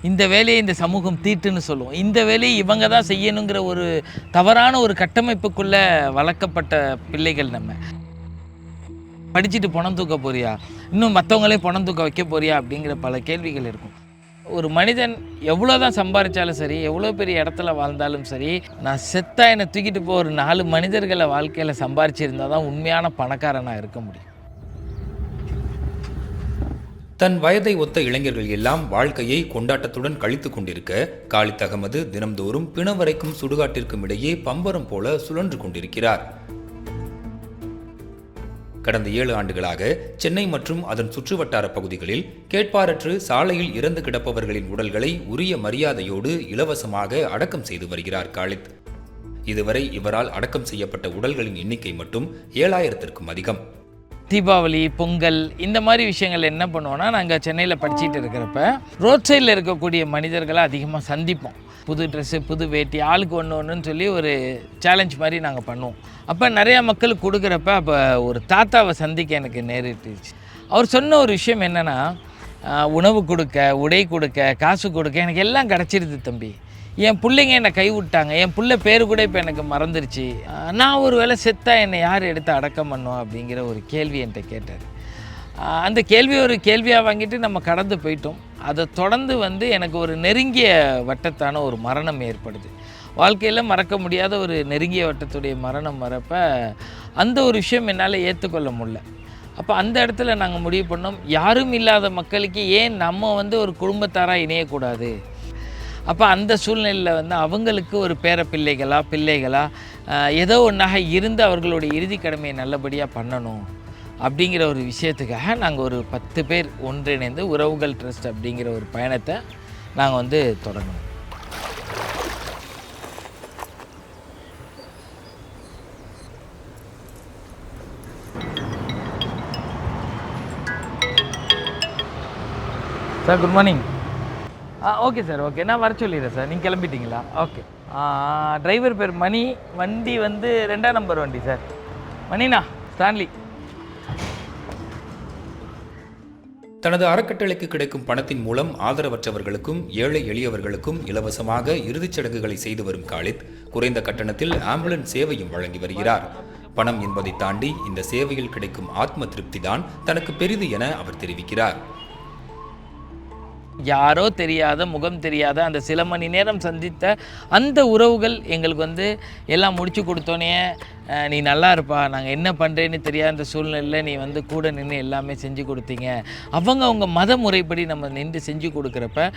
இந்த வேலையை இந்த சமூகம் தீட்டுன்னு சொல்லுவோம். இந்த வேலையை இவங்க தான் செய்யணுங்கிற ஒரு தவறான ஒரு கட்டமைப்புக்குள்ளே வளர்க்கப்பட்ட பிள்ளைகள் நம்ம. படிச்சுட்டு பணம் தூக்க போறியா, இன்னும் மற்றவங்களே பணம் தூக்க வைக்க போறியா அப்படிங்கிற பல கேள்விகள் இருக்கும். ஒரு மனிதன் எவ்வளோ தான் சம்பாதிச்சாலும் சரி, எவ்வளோ பெரிய இடத்துல வாழ்ந்தாலும் சரி, நான் செத்தா என்னை தூக்கிட்டு போய் ஒரு 4 மனிதர்களை வாழ்க்கையில் சம்பாரிச்சிருந்தால் தான் உண்மையான பணக்காரனாக இருக்க முடியும். தன் வயதை ஒத்த இளைஞர்கள் எல்லாம் வாழ்க்கையை கொண்டாட்டத்துடன் கழித்து கொண்டிருக்க, காலித் அகமது தினம்தோறும் பிணவரைக்கும் சுடுகாட்டிற்கும் இடையே பம்பரம் போல சுழன்று கொண்டிருக்கிறார். கடந்த 7 ஆண்டுகளாக சென்னை மற்றும் அதன் சுற்றுவட்டார பகுதிகளில் கேட்பாரற்று சாலையில் இறந்து கிடப்பவர்களின் உடல்களை உரிய மரியாதையோடு இலவசமாக அடக்கம் செய்து வருகிறார் காலித். இதுவரை இவரால் அடக்கம் செய்யப்பட்ட உடல்களின் எண்ணிக்கை மட்டும் 7000த்திற்கும் அதிகம். தீபாவளி, பொங்கல் இந்த மாதிரி விஷயங்கள் என்ன பண்ணுவோன்னா, நாங்கள் சென்னையில் படிச்சுட்டு இருக்கிறப்ப ரோட் சைடில் இருக்கக்கூடிய மனிதர்களை அதிகமாக சந்திப்போம். புது ட்ரெஸ்ஸு, புது வேட்டி, ஆளுக்கு ஒன்றுன்னு சொல்லி ஒரு சேலஞ்ச் மாதிரி நாங்கள் பண்ணுவோம். அப்போ நிறையா மக்களுக்கு கொடுக்குறப்ப அப்போ ஒரு தாத்தாவை சந்திக்க எனக்கு நேரிட்டுச்சு. அவர் சொன்ன ஒரு விஷயம் என்னென்னா, உணவு கொடுக்க, உடை கொடுக்க, காசு கொடுக்க எனக்கு எல்லாம் கிடச்சிருது தம்பி. என் பிள்ளைங்க என்னை கைவிட்டாங்க, என் பிள்ளை பேர் கூட இப்போ எனக்கு மறந்துருச்சு. நான் ஒரு வேளை செத்தா என்னை யார் எடுத்து அடக்கம் பண்ணுவோம் அப்படிங்கிற ஒரு கேள்வி என்கிட்ட கேட்டார். அந்த ஒரு கேள்வியாக வாங்கிட்டு நம்ம கடந்து போயிட்டோம். அதை தொடர்ந்து எனக்கு ஒரு நெருங்கிய வட்டத்தான ஒரு மரணம் ஏற்படுது. வாழ்க்கையில் மறக்க முடியாத ஒரு நெருங்கிய வட்டத்துடைய மரணம் வரப்ப அந்த ஒரு விஷயம் என்னால் ஏற்றுக்கொள்ள முடியல. அப்போ அந்த இடத்துல நாங்கள் முடிவு பண்ணோம், யாரும் இல்லாத மக்களுக்கு ஏன் நம்ம ஒரு குடும்பத்தாராக இணையக்கூடாது. அப்போ அந்த சூழ்நிலையில் அவங்களுக்கு ஒரு பிள்ளைகளா ஏதோ ஒன்றாக இருந்து அவர்களுடைய இறுதி கடமையை நல்லபடியாக பண்ணணும் அப்படிங்கிற ஒரு விஷயத்துக்காக நாங்கள் ஒரு 10 பேர் ஒன்றிணைந்து உறவுகள் ட்ரஸ்ட் அப்படிங்கிற ஒரு பயணத்தை நாங்கள் தொடங்கணும். Sir good morning. Okay sir, okay, நான் வர சொல்லிடுறேன் சார். நீங்கள் கிளம்பிட்டீங்களா? ஓகே. டிரைவர் பேர் மணி, வண்டி 2ஆம் நம்பர் வண்டி சார். மணிண்ணா, ஸ்டான்லி. தனது அறக்கட்டளைக்கு கிடைக்கும் பணத்தின் மூலம் ஆதரவற்றவர்களுக்கும் ஏழை எளியவர்களுக்கும் இலவசமாக இறுதிச் சடங்குகளை செய்து வரும் காலித் குறைந்த கட்டணத்தில் ஆம்புலன்ஸ் சேவையும் வழங்கி வருகிறார். பணம் என்பதை தாண்டி இந்த சேவையில் கிடைக்கும் ஆத்ம திருப்தி தான் தனக்கு பெரிது என அவர் தெரிவிக்கிறார். யாரோ தெரியாத, முகம் தெரியாத அந்த சில மணி நேரம் சந்தித்த அந்த உறவுகள் எங்களுக்கு எல்லாம் முடிச்சு கொடுத்தோன்னே, நீ நல்லா இருப்பா, நாங்கள் என்ன பண்ணுறேன்னு தெரியாத அந்த சூழ்நிலையில் நீ கூட நின்று எல்லாமே செஞ்சு கொடுத்தீங்க. அவங்க மத முறைப்படி நம்ம நின்று செஞ்சு கொடுக்குறப்ப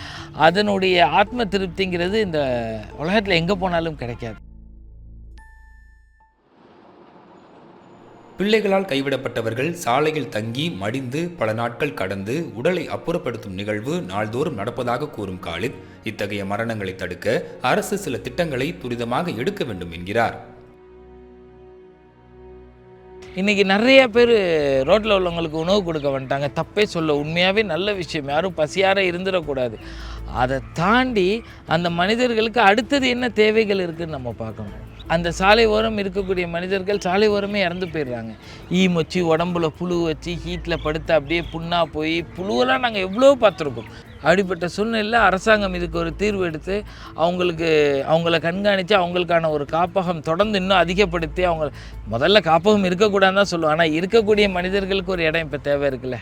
அதனுடைய ஆத்ம திருப்திங்கிறது இந்த உலகத்தில் எங்கே போனாலும் கிடைக்காது. பிள்ளைகளால் கைவிடப்பட்டவர்கள் சாலையில் தங்கி மடிந்து பல நாட்கள் கடந்து உடலை அப்புறப்படுத்தும் நிகழ்வு நாள்தோறும் நடப்பதாக கூறும் காலித், இத்தகைய மரணங்களை தடுக்க அரசு சில திட்டங்களை துரிதமாக எடுக்க வேண்டும் என்கிறார். இன்றைக்கி நிறைய பேர் ரோட்டில் உள்ளவங்களுக்கு உணவு கொடுக்க வந்துட்டாங்க. தப்பே சொல்ல, உண்மையாகவே நல்ல விஷயம், யாரும் பசியார இருந்துடக்கூடாது. அதை தாண்டி அந்த மனிதர்களுக்கு அடுத்தது என்ன தேவைகள் இருக்குதுன்னு நம்ம பார்க்கணும். அந்த சாலை ஓரம் இருக்கக்கூடிய மனிதர்கள் சாலை ஓரமே இறந்து போயிடுறாங்க. மொச்சி உடம்புல புழு வச்சு ஹீட்டில் படுத்து அப்படியே புண்ணாக போய், புழுவெல்லாம் நாங்கள் எவ்வளோ பார்த்துருக்கோம். அப்படிப்பட்ட சூழ்நிலையில் அரசாங்கம் இதுக்கு ஒரு தீர்வு எடுத்து அவங்கள கண்காணித்து அவங்களுக்கான ஒரு காப்பகம் தொடர்ந்து இன்னும் அதிகப்படுத்தி, முதல்ல காப்பகம் இருக்கக்கூடாதுன்னு தான் சொல்லுவோம். ஆனால் இருக்கக்கூடிய மனிதர்களுக்கு ஒரு இடம் இப்போ தேவை இருக்குல்ல.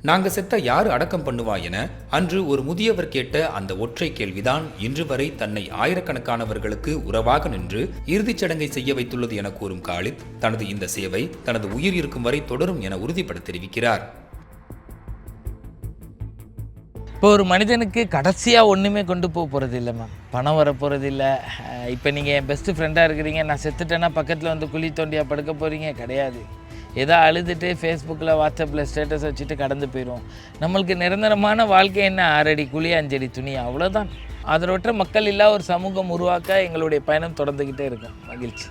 நாங்க செத்த யாரு அடக்கம் பண்ணுவா என அன்று ஒரு முதியவர் கேட்ட அந்த ஒற்றை கேள்விதான் இன்று வரை தன்னை ஆயிரக்கணக்கானவர்களுக்கு உறவாக நின்று இறுதிச் சடங்கை செய்ய வைத்துள்ளது என கூறும் காலித், தனது இந்த சேவை தனது உயிர் இருக்கும் வரை தொடரும் என உறுதிபட தெரிவிக்கிறார். இப்போ ஒரு மனிதனுக்கு கடைசியாக ஒன்றுமே கொண்டு போகிறது இல்லை மேம், பணம் வர போகிறது இல்லை. இப்போ நீங்கள் என் பெஸ்ட்டு ஃப்ரெண்டாக இருக்கிறீங்க, நான் செத்துட்டேன்னா பக்கத்தில் குழி தோண்டியாக படுக்க போகிறீங்க கிடையாது. ஏதோ அழுதுட்டு ஃபேஸ்புக்கில், வாட்ஸ்அப்பில் ஸ்டேட்டஸ் வச்சுட்டு கடந்து போயிடுவோம். நம்மளுக்கு நிரந்தரமான வாழ்க்கை என்ன, 6 அடி குழி 5 அடி துணி, அவ்வளோதான். அதனொற்ற மக்கள் இல்லா ஒரு சமூகம் உருவாக்க எங்களுடைய பயணம் தொடர்ந்துக்கிட்டே இருக்கும். மகிழ்ச்சி.